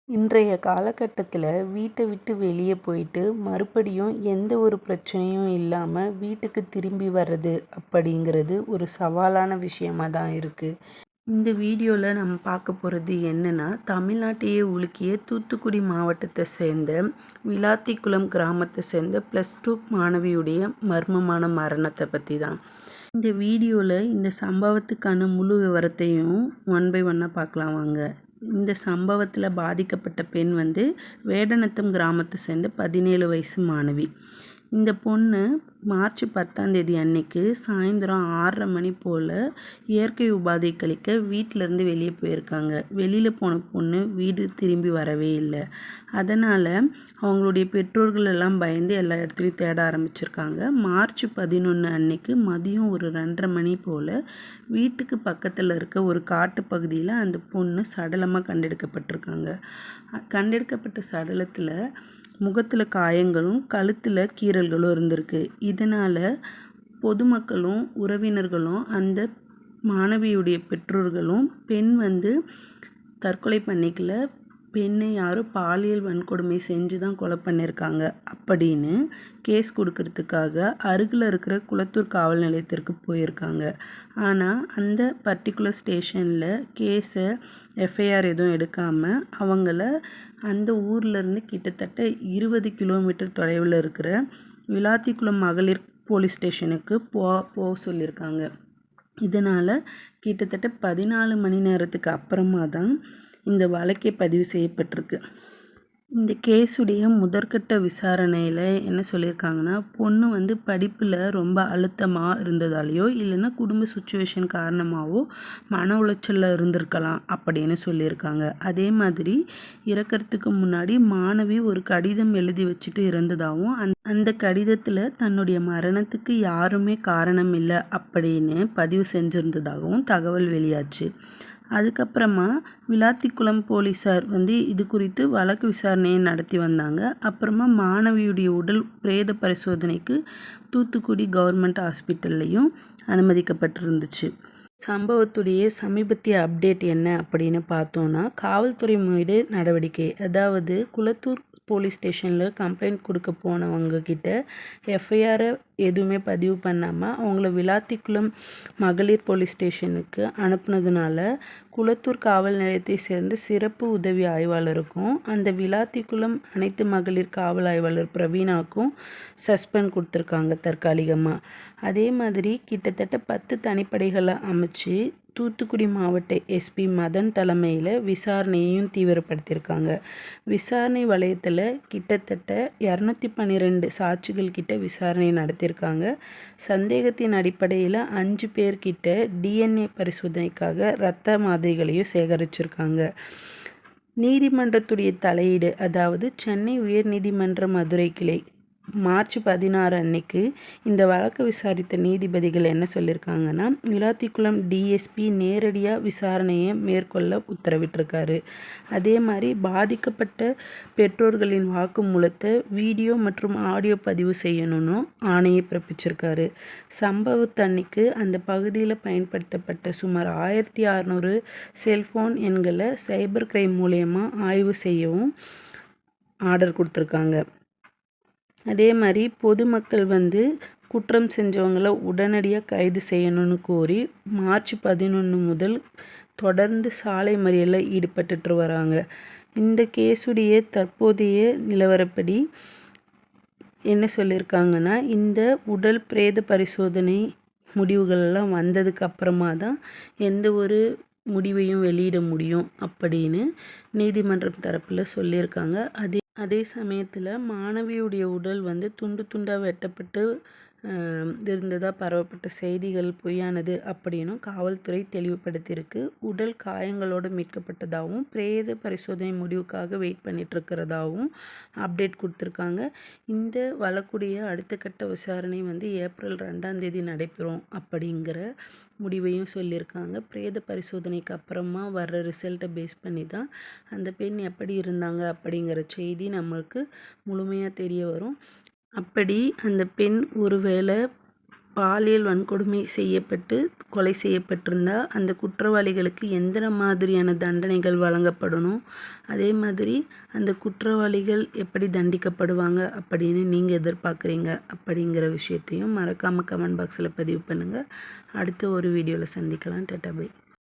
இன்றைய காலகட்டத்தில் வீட்டை விட்டு வெளியே போயிட்டு மறுபடியும் எந்த ஒரு பிரச்சனையும் இல்லாமல் வீட்டுக்கு திரும்பி வர்றது அப்படிங்கிறது ஒரு சவாலான விஷயமாக தான் இருக்குது. இந்த வீடியோவில் நம்ம பார்க்க போகிறது என்னென்னா, தமிழ்நாட்டையே உலுக்கிய தூத்துக்குடி மாவட்டத்தை சேர்ந்த விளாத்திக்குளம் கிராமத்தை சேர்ந்த +2 மாணவியுடைய மர்மமான மரணத்தை பற்றி தான். இந்த வீடியோவில் இந்த சம்பவத்துக்கான முழு விவரத்தையும் ஒன் பை ஒன்னாக பார்க்கலாம் வாங்க. இந்த சம்பவத்தில் பாதிக்கப்பட்ட பெண் வேடநத்தம் கிராமத்தை சேர்ந்த 17 வயசு மாணவி. இந்த பொண்ணு மார்ச் 10 அன்னைக்கு சாயந்தரம் 6:30 மணி போல் இயற்கை உபாதை கழிக்க வீட்டிலேருந்து வெளியே போயிருக்காங்க. வெளியில் போன பொண்ணு வீடு திரும்பி வரவே இல்லை. அதனால் அவங்களுடைய பெற்றோர்கள் எல்லாம் பயந்து எல்லா இடத்துலையும் தேட ஆரம்பிச்சிருக்காங்க. மார்ச் 11 அன்னைக்கு மதியம் ஒரு 2:30 மணி போல் வீட்டுக்கு பக்கத்தில் இருக்க ஒரு காட்டு பகுதியில் அந்த பொண்ணு சடலமாக கண்டெடுக்கப்பட்டிருக்காங்க. கண்டெடுக்கப்பட்ட சடலத்தில் முகத்தில் காயங்களும் கழுத்தில் கீறல்களும் இருந்திருக்கு. இதனால் பொதுமக்களும் உறவினர்களும் அந்த மாணவியுடைய பெற்றோர்களும் பெண் தற்கொலை பண்ணிக்கல, பெண்ணை யாரும் பாலியல் வன்கொடுமை செஞ்சு தான் கொலை பண்ணியிருக்காங்க அப்படின்னு கேஸ் கொடுக்கறதுக்காக அருகில் இருக்கிற குளத்தூர் காவல் நிலையத்திற்கு போயிருக்காங்க. ஆனால் அந்த பர்டிகுலர் ஸ்டேஷனில் கேஸை எஃப்ஐஆர் எதுவும் எடுக்காமல் அவங்கள அந்த ஊர்லேருந்து கிட்டத்தட்ட 20 கிலோமீட்டர் தொலைவில் இருக்கிற விளாத்திக்குளம் மகளிர் போலீஸ் ஸ்டேஷனுக்கு போக சொல்லியிருக்காங்க. இதனால் கிட்டத்தட்ட 14 மணி நேரத்துக்கு அப்புறமா தான் இந்த வழக்கே பதிவு செய்யப்பட்டிருக்கு. இந்த கேஸுடைய முதற்கட்ட விசாரணையில் என்ன சொல்லியிருக்காங்கன்னா, பொண்ணு படிப்பில் ரொம்ப அழுத்தமாக இருந்ததாலேயோ இல்லைன்னா குடும்ப சுச்சுவேஷன் காரணமாகவோ மன உளைச்சலில் இருந்திருக்கலாம் அப்படின்னு சொல்லியிருக்காங்க. அதே மாதிரி இறக்கிறதுக்கு முன்னாடி மாணவி ஒரு கடிதம் எழுதி வச்சுட்டு இருந்ததாகவும் அந்த கடிதத்தில் தன்னுடைய மரணத்துக்கு யாருமே காரணம் இல்லை அப்படின்னு பதிவு செஞ்சுருந்ததாகவும் தகவல் வெளியாச்சு. அதுக்கப்புறமா விளாத்திக்குளம் போலீஸார் இது குறித்து வழக்கு விசாரணையை நடத்தி வந்தாங்க. அப்புறமா மாணவியுடைய உடல் பிரேத பரிசோதனைக்கு தூத்துக்குடி கவர்மெண்ட் ஹாஸ்பிட்டல்லையும் அனுமதிக்கப்பட்டிருந்துச்சு. சம்பவத்துடைய சமீபத்திய அப்டேட் என்ன அப்படின்னு பார்த்தோன்னா, காவல்துறை மீது நடவடிக்கை. அதாவது குளத்தூர் போலீஸ் ஸ்டேஷனில் கம்ப்ளைண்ட் கொடுக்க போனவங்க கிட்ட எஃப்ஐஆரை எதுவுமே பதிவு பண்ணாமல் அவங்கள விளாத்திக்குளம் மகளிர் போலீஸ் ஸ்டேஷனுக்கு அனுப்புனதுனால குளத்தூர் காவல் நிலையத்தை சேர்ந்த சிறப்பு உதவி ஆய்வாளருக்கும் அந்த விளாத்திக்குளம் அனைத்து மகளிர் காவல் ஆய்வாளர் பிரவீனாக்கும் சஸ்பெண்ட் கொடுத்துருக்காங்க தற்காலிகமாக. அதே மாதிரி கிட்டத்தட்ட 10 தனிப்படைகளை அமைச்சு தூத்துக்குடி மாவட்ட எஸ்பி மதன் தலைமையில் விசாரணையையும் தீவிரப்படுத்தியிருக்காங்க. விசாரணை வளையத்தில் கிட்டத்தட்ட 212 சாட்சிகள் கிட்ட விசாரணை நடத்தியிருக்காங்க. சந்தேகத்தின் அடிப்படையில் 5 பேர்கிட்ட டிஎன்ஏ பரிசோதனைக்காக இரத்த மாதிரிகளையும் சேகரிச்சிருக்காங்க. நீதிமன்றத்துடைய தலையீடு, அதாவது சென்னை உயர்நீதிமன்ற மதுரை கிளை மார்ச் 16 அன்னைக்கு இந்த வழக்கு விசாரித்த நீதிபதிகள் என்ன சொல்லியிருக்காங்கன்னா, விளாத்திக்குளம் டிஎஸ்பி நேரடியாக விசாரணையை மேற்கொள்ள உத்தரவிட்டிருக்காரு. அதே மாதிரி பாதிக்கப்பட்ட பெற்றோர்களின் வாக்குமூலத்தை வீடியோ மற்றும் ஆடியோ பதிவு செய்யணும்னு ஆணையை பிறப்பிச்சிருக்காரு. சம்பவத்தன்னைக்கு அந்த பகுதியில் பயன்படுத்தப்பட்ட சுமார் 1600 செல்போன் எண்களை சைபர் கிரைம் மூலயமா ஆய்வு செய்யவும் ஆர்டர் கொடுத்துருக்காங்க. அதே மாதிரி பொதுமக்கள் குற்றம் செஞ்சவங்களை உடனடியாக கைது செய்யணும்னு கோரி மார்ச் 11 முதல் தொடர்ந்து சாலை மறியலில் ஈடுபட்டு வராங்க. இந்த கேஸுடைய தற்போதைய நிலவரப்படி என்ன சொல்லியிருக்காங்கன்னா, இந்த உடல் பிரேத பரிசோதனை முடிவுகளெல்லாம் வந்ததுக்கு அப்புறமா தான் எந்த ஒரு முடிவையும் வெளியிட முடியும் அப்படின்னு நீதிமன்றம் தரப்பில் சொல்லியிருக்காங்க. அதே சமயத்தில் மாணவியுடைய உடல் துண்டு துண்டாக வெட்டப்பட்டு இருந்ததாக பரவப்பட்ட செய்திகள் பொய்யானது அப்படின்னும் காவல்துறை தெளிவுபடுத்தியிருக்கு. உடல் காயங்களோடு மீட்கப்பட்டதாகவும் பிரேத பரிசோதனை முடிவுக்காக வெயிட் பண்ணிகிட்ருக்கிறதாகவும் அப்டேட் கொடுத்துருக்காங்க. இந்த வழக்குடைய அடுத்த கட்ட விசாரணை ஏப்ரல் 2 நடைபெறும் அப்படிங்கிற முடிவையும் சொல்லியிருக்காங்க. பிரேத பரிசோதனைக்கு அப்புறமா வர்ற ரிசல்ட்டை பேஸ் பண்ணி தான் அந்த பெண் எப்படி இருந்தாங்க அப்படிங்கிற செய்தி நம்மளுக்கு முழுமையாக தெரிய வரும். அப்படி அந்த பெண் ஒருவேளை பாலியல் வன்கொடுமை செய்யப்பட்டு கொலை செய்யப்பட்டிருந்தா அந்த குற்றவாளிகளுக்கு எந்த மாதிரியான தண்டனைகள் வழங்கப்படணும், அதே மாதிரி அந்த குற்றவாளிகள் எப்படி தண்டிக்கப்படுவாங்க அப்படின்னு நீங்கள் எதிர்பார்க்குறீங்க அப்படிங்கிற விஷயத்தையும் மறக்காமல் கமெண்ட் பாக்ஸில் பதிவு பண்ணுங்கள். அடுத்த ஒரு வீடியோவில் சந்திக்கலாம். Tata bye.